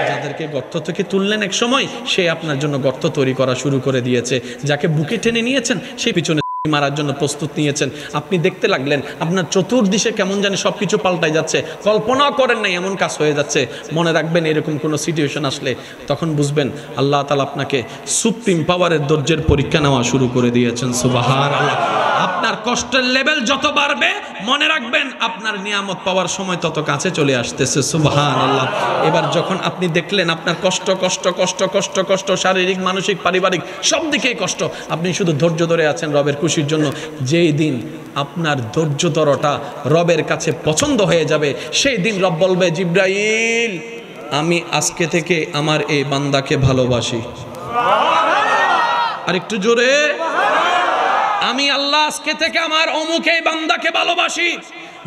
যাদেরকে গর্ত থেকে তুললেন এক সময়, সে আপনার জন্য গর্ত তৈরি করা শুরু করে দিয়েছে। যাকে বুকে টেনে নিয়েছেন, সেই পিছনে মারার জন্য প্রস্তুত নিয়েছেন। আপনি দেখতে লাগলেন আপনার চতুর্দিশে কেমন জানি সবকিছু পাল্টাই যাচ্ছে, কল্পনাও করেন নাই এমন কাজ হয়ে যাচ্ছে। মনে রাখবেন, এরকম কোনো সিচুয়েশন আসলে তখন বুঝবেন আল্লাহ তাআলা আপনাকে সুপ্রিম পাওয়ারের ধৈর্যের পরীক্ষা নেওয়া শুরু করে দিয়েছেন। সুবহানাল্লাহ। আপনার কষ্টের লেভেল যত বাড়বে, মনে রাখবেন আপনার নিয়ামত পাওয়ার সময় তত কাছে চলে আসতেছে। সুবহানাল্লাহ। এবার যখন আপনি দেখলেন আপনার কষ্ট কষ্ট কষ্ট কষ্ট কষ্ট, শারীরিক, মানসিক, পারিবারিক সব দিকেই কষ্ট, আপনি শুধু ধৈর্য ধরে আছেন রবের খুশির জন্য। যেই দিন আপনার ধৈর্য ধরাটা রবের কাছে পছন্দ হয়ে যাবে, সেই দিন রব বলবে, জিব্রাইল, আমি আজকে থেকে আমার এই বান্দাকে ভালোবাসি। আর একটু জোরে, আমি আল্লাহ আজকে থেকে আমার অমুক এই বান্দাকে ভালোবাসি।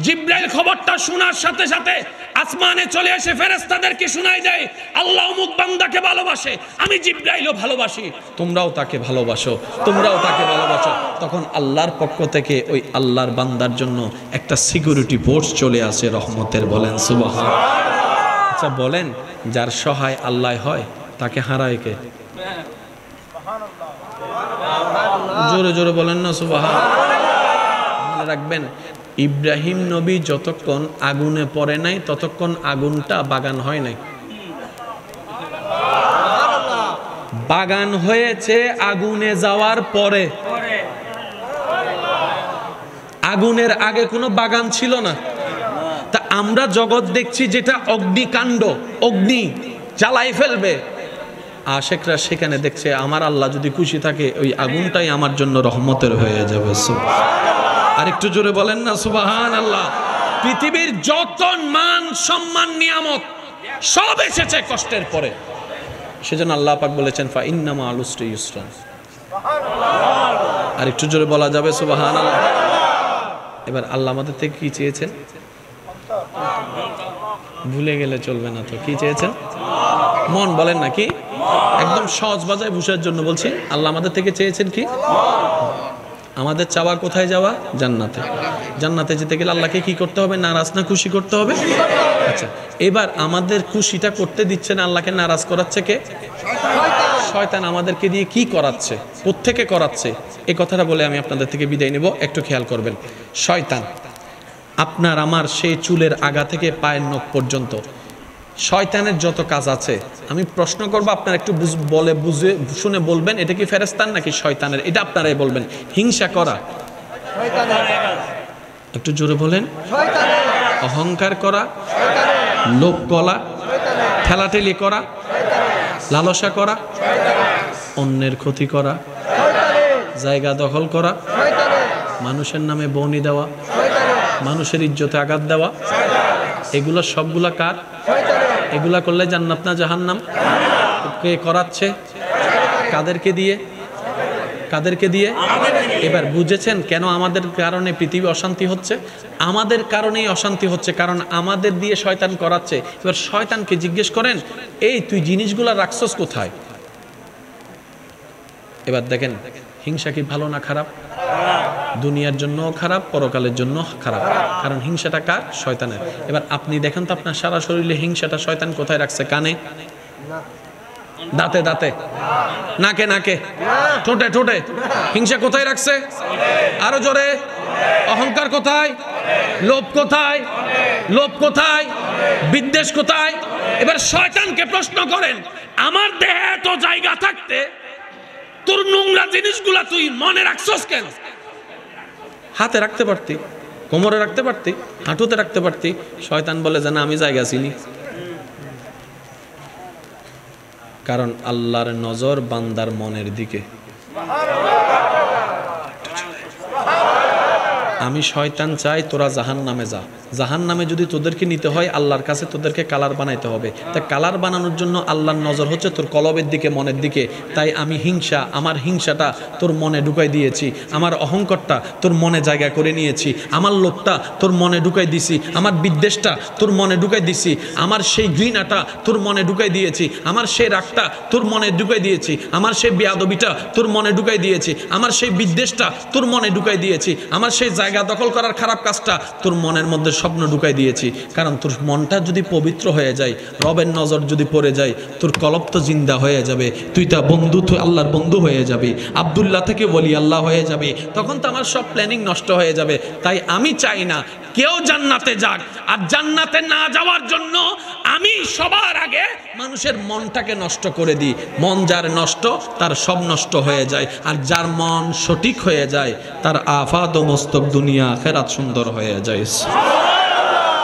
জিব্রাইল খবরটা শোনার সাথে সাথে আসমানে চলে এসে ফেরেশতাদেরকে শোনাই দেয়, আল্লাহ অমুক বান্দাকে ভালোবাসে, আমি জিব্রাইলও ভালোবাসি, তোমরাও তাকে ভালোবাসো, তোমরাও তাকে ভালোবাসো। তখন আল্লাহর পক্ষ থেকে ওই আল্লাহর বান্দার জন্য একটা সিকিউরিটি ফোর্স চলে আসে রহমতের। বলেন সুবহানাল্লাহ। আচ্ছা বলেন, যার সহায় আল্লাহ হয় তাকে হারায় কে? জোরে জোরে বলেন না সুবহানাল্লাহ। মনে রাখবেন, ইব্রাহিম নবী যতক্ষণ আগুনে পড়ে নাই ততক্ষণ আগুনটা বাগান হয় নাই। বাগান হয়েছে আগুনে যাওয়ার পরে। আগুনের আগে কোনো বাগান ছিল না। তা আমরা জগৎ দেখছি যেটা অগ্নিকাণ্ড, অগ্নি জ্বালাই ফেলবে, আশেকরা সেখানে দেখছে আমার আল্লাহ যদি খুশি থাকে ওই আগুনটাই আমার জন্য রহমতের হয়ে যাবে। আর একটু জোরে বলেন না সুবহানাল্লাহ। পৃথিবীর যত মান সম্মান নিয়ামত সব এসেছে কষ্টের পরে। সেজন্য আল্লাহ পাক বলেছেন, ফা ইন্না মা'আল উসরি ইউসরা। আর একটু জোরে বলা যাবে সুবহানাল্লাহ। এবার আল্লাহ আমাদের থেকে কি চেয়েছেন? ভুলে গেলে চলবে না তো। কি চেয়েছেন? মন। বলেন না কি? একদম সহজ ভাষায় বুঝার জন্য বলছি, আল্লাহ আমাদের থেকে চেয়েছেন কি? আমাদের চাওয়া কোথায় যাওয়া? জান্নাতে। জান্নাতে যেতে গেলে আল্লাহকে কি করতে হবে? নারাজ না খুশি করতে হবে? আচ্ছা, এবার আমাদের খুশিটা করতে দিচ্ছে না, আল্লাহকে নারাজ করাচ্ছে কে? শয়তান আমাদেরকে দিয়ে কি করাচ্ছে, কোত্থেকে করাচ্ছে? এই কথাটা বলে আমি আপনাদের থেকে বিদায় নেব। একটু খেয়াল করবেন, শয়তান আপনার আমার সেই চুলের আগা থেকে পায়ের নখ পর্যন্ত শয়তানের যত কাজ আছে, আমি প্রশ্ন করবো, আপনারা একটু বলে বুঝে শুনে বলবেন এটা কি ফেরেশতার নাকি শয়তানের, এটা আপনারাই বলবেন। হিংসা করা, একটু জোরে বলেন। অহংকার করা, লোভ করা, ঠেলাঠেলি করা, লালসা করা, অন্যের ক্ষতি করা, জায়গা দখল করা, মানুষের নামে বনি দেওয়া, মানুষের ইজ্জতে আঘাত দেওয়া, এগুলো সবগুলা কার? এগুলা করলে জান্নাত না জাহান্নাম? কে করাচ্ছে? কাদেরকে দিয়ে? কাদেরকে দিয়ে? এবার বুঝেছেন কেন আমাদের কারণে পৃথিবী অশান্তি হচ্ছে? আমাদের কারণেই অশান্তি হচ্ছে, কারণ আমাদের দিয়ে শয়তান করাচ্ছে। এবার শয়তানকে জিজ্ঞেস করেন, এই তুই জিনিসগুলা রাখছস কোথায়? এবার দেখেন, হিংসা কি ভালো না খারাপ? দুনিয়ার জন্য খারাপ, পরকালের জন্য খারাপ। কারণ হিংসাটা কার? শয়তানের। এবার আপনি দেখেন তো আপনার সারা শরীরে হিংসাটা শয়তান কোথায় রাখছে? কানে, দাঁতে দাঁতে, নাকে নাকে, ঠোঁটে ঠোঁটে। হিংসা কোথায় রাখছে? আরো জোরে। অহংকার কোথায়? লোভ কোথায়? লোভ কোথায়? বিদ্বেষ কোথায়? এবার শয়তানকে প্রশ্ন করেন, আমার দেহে এত জায়গা থাকতে তোর নোংরা জিনিসগুলা তুই মনে রাখছস কেন? হাতে রাখতে পারতি, কোমরে রাখতে পারতি, হাঁটুতে রাখতে পারতি। শয়তান বলে যে না, আমি জায়গা চিনি। কারণ আল্লাহর নজর বান্দার মনের দিকে। আমি শয়তান চাই তোরা জাহান্নামে যা। জাহান্নামে যদি তোদেরকে নিতে হয়, আল্লাহর কাছে তোদেরকে কালার বানাইতে হবে। তাই কালার বানানোর জন্য আল্লাহর নজর হচ্ছে তোর কলবের দিকে, মনের দিকে। তাই আমি হিংসা, আমার হিংসাটা তোর মনে ঢুকাই দিয়েছি। আমার অহংকারটা তোর মনে জায়গা করে নিয়েছি। আমার লোভটা তোর মনে ঢুকাই দিছি। আমার বিদ্বেষটা তোর মনে ঢুকাই দিছি। আমার সেই ঘৃণাটা তোর মনে ঢুকাই দিয়েছি। আমার সেই রাগটা তোর মনে ঢুকাই দিয়েছি। আমার সেই বেয়াদবিটা তোর মনে ঢুকাই দিয়েছি। আমার সেই বিদ্বেষটা তোর মনে ঢুকাই দিয়েছি। আমার সেই জায়গা জায়গা দখল করার খারাপ কাজটা তোর মনের মধ্যে স্বপ্ন ঢুকাই দিয়েছি, কারণ তোর মনটা যদি পবিত্র হয়ে যায়, রবের নজর যদি পড়ে যায়, তোর কলব তো জিন্দা হয়ে যাবে, তুই তা বন্ধু, তুই আল্লাহর বন্ধু হয়ে যাবে, আব্দুল্লাহ থেকে বলি আল্লাহ হয়ে যাবে, তখন তো আমার সব প্ল্যানিং নষ্ট হয়ে যাবে। তাই আমি চাই না কেউ জান্নাতে যাক, আর জান্নাতে না যাওয়ার জন্য আমি সবার আগে মানুষের মনটাকে নষ্ট করে দিই। মন যার নষ্ট তার সব নষ্ট হয়ে যায়, আর যার মন সঠিক হয়ে যায় তার আফাদ ও মস্তক দুনিয়া আখিরাত সুন্দর হয়ে যায়।